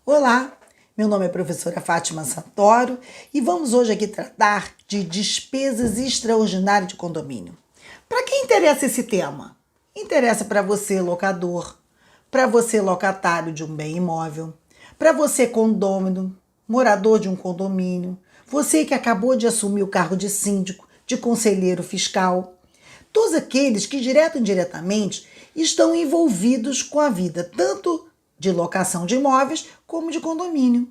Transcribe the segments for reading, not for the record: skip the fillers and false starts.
Olá, meu nome é professora Fátima Santoro e vamos hoje aqui tratar de despesas extraordinárias de condomínio. Para quem interessa esse tema? Interessa para você, locador, para você, locatário de um bem imóvel, para você, condômino, morador de um condomínio, você que acabou de assumir o cargo de síndico, de conselheiro fiscal, todos aqueles que, direto ou indiretamente, estão envolvidos com a vida, tanto de locação de imóveis como de condomínio.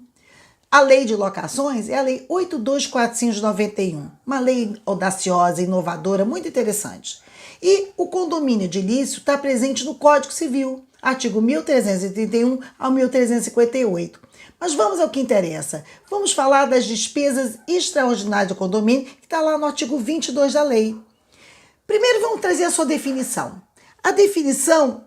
A lei de locações é a lei 8245 de 91, uma lei audaciosa, inovadora, muito interessante. E o condomínio edilício está presente no Código Civil, artigo 1331 ao 1358. Mas vamos ao que interessa. Vamos falar das despesas extraordinárias do condomínio, que está lá no artigo 22 da lei. Primeiro vamos trazer a sua definição. A definição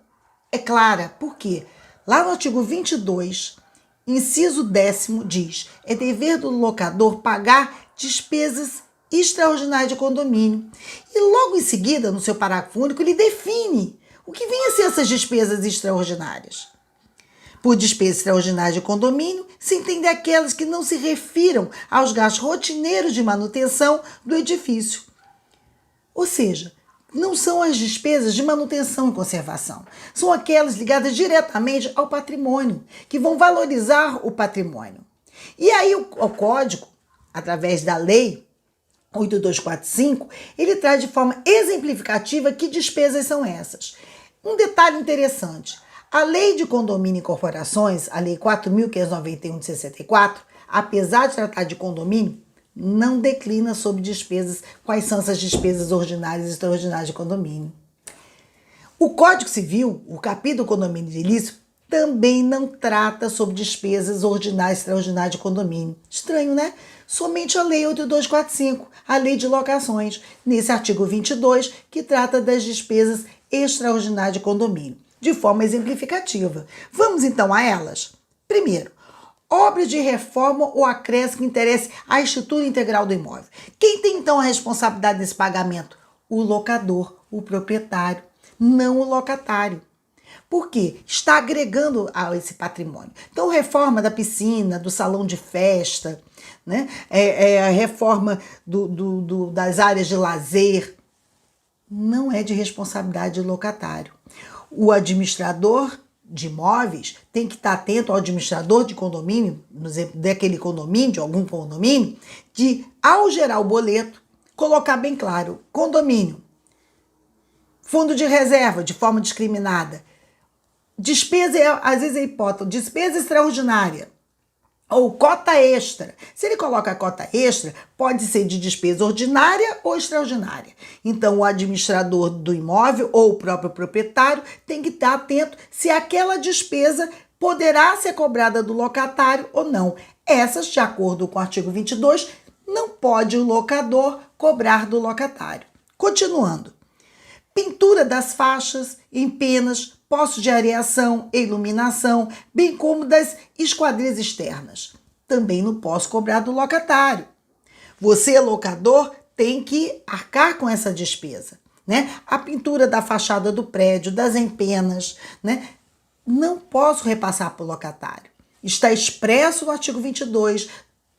é clara, por quê? Lá no artigo 22, inciso 10º diz: é dever do locador pagar despesas extraordinárias de condomínio. E logo em seguida, no seu parágrafo único, ele define o que vêm a ser essas despesas extraordinárias. Por despesas extraordinárias de condomínio, se entende aquelas que não se refiram aos gastos rotineiros de manutenção do edifício. Ou seja, não são as despesas de manutenção e conservação, são aquelas ligadas diretamente ao patrimônio, que vão valorizar o patrimônio. E aí o código, através da lei 8245, ele traz de forma exemplificativa que despesas são essas. Um detalhe interessante, a lei de condomínio e corporações, a lei 4.591 de 64, apesar de tratar de condomínio, não declina sobre despesas, quais são essas despesas ordinárias e extraordinárias de condomínio. O Código Civil, o capítulo condomínio edilício, também não trata sobre despesas ordinárias e extraordinárias de condomínio. Estranho, né? Somente a Lei 8245, a Lei de Locações, nesse artigo 22, que trata das despesas extraordinárias de condomínio, de forma exemplificativa. Vamos então a elas? Primeiro, obras de reforma ou acréscimo que interesse à estrutura integral do imóvel. Quem tem então a responsabilidade desse pagamento? O locador, o proprietário, não o locatário. Por quê? Está agregando a esse patrimônio. Então, reforma da piscina, do salão de festa, né? A reforma das áreas de lazer, não é de responsabilidade do locatário. O administrador de imóveis tem que estar atento ao administrador de condomínio, no exemplo daquele condomínio, de algum condomínio, de, ao gerar o boleto, colocar bem claro: condomínio, fundo de reserva de forma discriminada, despesa, às vezes é hipótese, despesa extraordinária, ou cota extra. Se ele coloca a cota extra, pode ser de despesa ordinária ou extraordinária. Então, o administrador do imóvel ou o próprio proprietário tem que estar atento se aquela despesa poderá ser cobrada do locatário ou não. Essas, de acordo com o artigo 22, não pode o locador cobrar do locatário. Continuando. Pintura das faixas, empenas, postos de areação e iluminação, bem como das esquadrias externas. Também não posso cobrar do locatário. Você, locador, tem que arcar com essa despesa, né? A pintura da fachada do prédio, das empenas, né? Não posso repassar para o locatário. Está expresso no artigo 22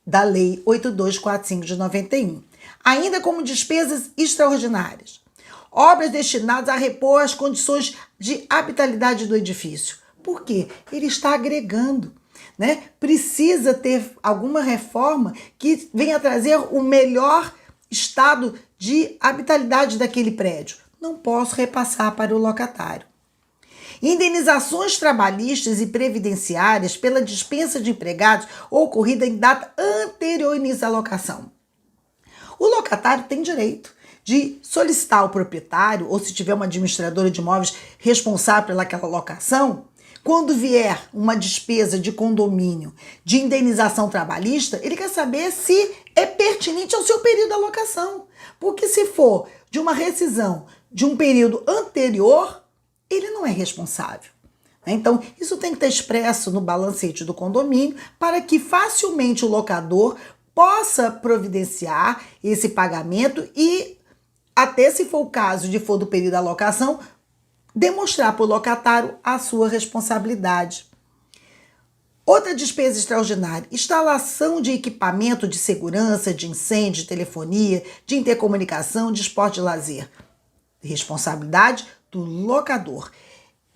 da Lei 8245 de 91. Ainda como despesas extraordinárias. Obras destinadas a repor as condições de habitabilidade do edifício. Por quê? Ele está agregando, né? Precisa ter alguma reforma que venha trazer o melhor estado de habitabilidade daquele prédio. Não posso repassar para o locatário. Indenizações trabalhistas e previdenciárias pela dispensa de empregados ocorrida em data anterior ao início da locação. O locatário tem direito de solicitar ao proprietário, ou se tiver uma administradora de imóveis responsável pelaquela locação, quando vier uma despesa de condomínio de indenização trabalhista, ele quer saber se é pertinente ao seu período da locação. Porque se for de uma rescisão de um período anterior, ele não é responsável. Então, isso tem que estar expresso no balancete do condomínio para que facilmente o locador possa providenciar esse pagamento e, até se for o caso de for do período da locação, demonstrar para o locatário a sua responsabilidade. Outra despesa extraordinária: instalação de equipamento de segurança, de incêndio, de telefonia, de intercomunicação, de esporte e lazer. Responsabilidade do locador.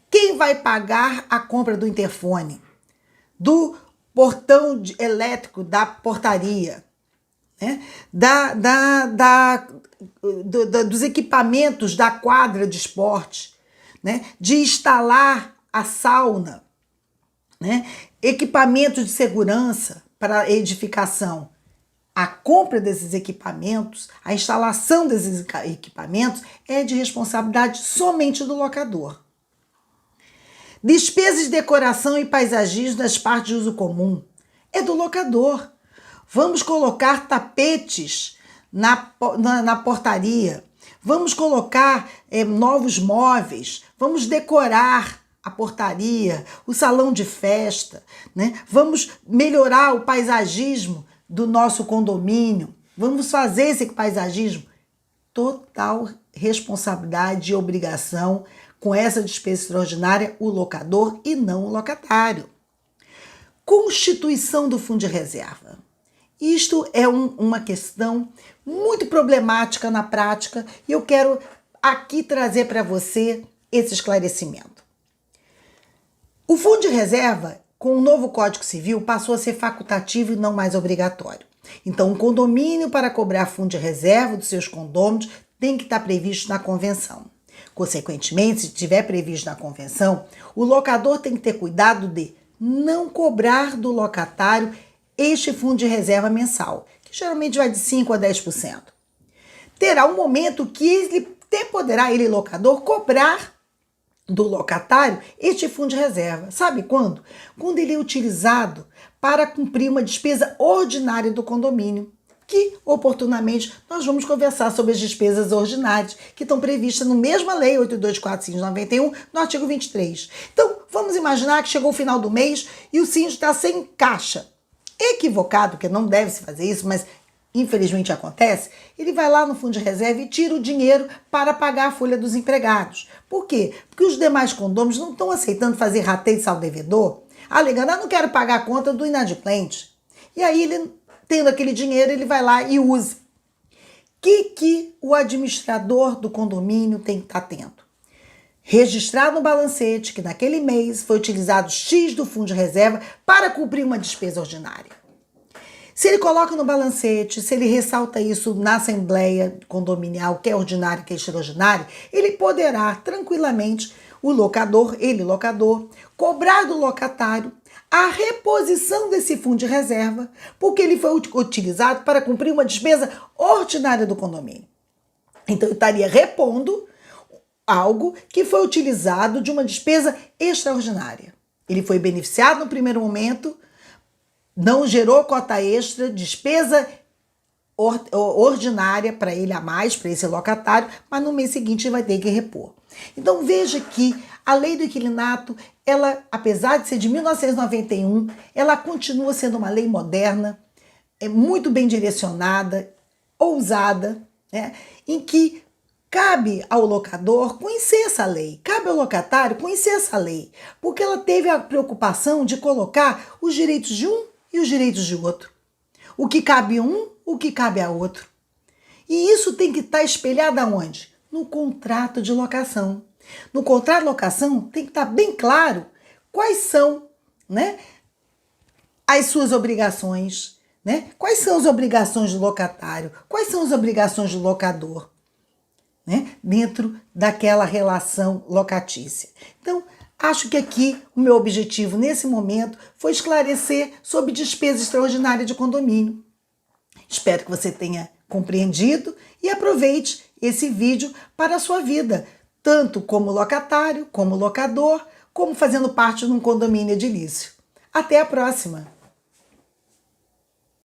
Quem vai pagar a compra do interfone, do portão elétrico da portaria, né? Dos equipamentos da quadra de esporte, né? De instalar a sauna, né? Equipamentos de segurança para a edificação. A compra desses equipamentos, a instalação desses equipamentos é de responsabilidade somente do locador. Despesas de decoração e paisagismo das partes de uso comum é do locador. Vamos colocar tapetes na portaria, vamos colocar novos móveis, vamos decorar a portaria, o salão de festa, né? Vamos melhorar o paisagismo do nosso condomínio, vamos fazer esse paisagismo. Total responsabilidade e obrigação com essa despesa extraordinária, o locador e não o locatário. Constituição do fundo de reserva. Isto é uma questão muito problemática na prática e eu quero aqui trazer para você esse esclarecimento. O fundo de reserva, com o novo Código Civil, passou a ser facultativo e não mais obrigatório. Então, o condomínio, para cobrar fundo de reserva dos seus condôminos, tem que estar previsto na convenção. Consequentemente, se estiver previsto na convenção, o locador tem que ter cuidado de não cobrar do locatário este fundo de reserva mensal, que geralmente vai de 5% a 10%. Terá um momento que ele poderá, ele locador, cobrar do locatário este fundo de reserva. Sabe quando? Quando ele é utilizado para cumprir uma despesa ordinária do condomínio, que oportunamente nós vamos conversar sobre as despesas ordinárias que estão previstas na mesma lei 824/591, no artigo 23. Então, vamos imaginar que chegou o final do mês e o síndico está sem caixa. Equivocado, porque não deve se fazer isso, mas infelizmente acontece, ele vai lá no fundo de reserva e tira o dinheiro para pagar a folha dos empregados. Por quê? Porque os demais condôminos não estão aceitando fazer rateio de saldo devedor, alegando, não quero pagar a conta do inadimplente. E aí, ele, tendo aquele dinheiro, ele vai lá e usa. O que o administrador do condomínio tem que estar atento? Registrar no balancete que naquele mês foi utilizado X do fundo de reserva para cumprir uma despesa ordinária. Se ele coloca no balancete, se ele ressalta isso na assembleia condominial, que é ordinária, que é extraordinária, ele poderá tranquilamente, o locador, cobrar do locatário a reposição desse fundo de reserva, porque ele foi utilizado para cumprir uma despesa ordinária do condomínio. Então, ele estaria repondo algo que foi utilizado de uma despesa extraordinária. Ele foi beneficiado no primeiro momento, não gerou cota extra, despesa ordinária para ele a mais, para esse locatário, mas no mês seguinte vai ter que repor. Então veja que a lei do inquilinato, ela, apesar de ser de 1991, ela continua sendo uma lei moderna, é muito bem direcionada, ousada, né, em que cabe ao locador conhecer essa lei, cabe ao locatário conhecer essa lei, porque ela teve a preocupação de colocar os direitos de um e os direitos de outro. O que cabe a um, o que cabe a outro. E isso tem que estar espelhado aonde? No contrato de locação. No contrato de locação tem que estar bem claro quais são, né, as suas obrigações, né? Quais são as obrigações do locatário, quais são as obrigações do locador, né, dentro daquela relação locatícia. Então, acho que aqui o meu objetivo nesse momento foi esclarecer sobre despesa extraordinária de condomínio. Espero que você tenha compreendido e aproveite esse vídeo para a sua vida, tanto como locatário, como locador, como fazendo parte de um condomínio edilício. Até a próxima!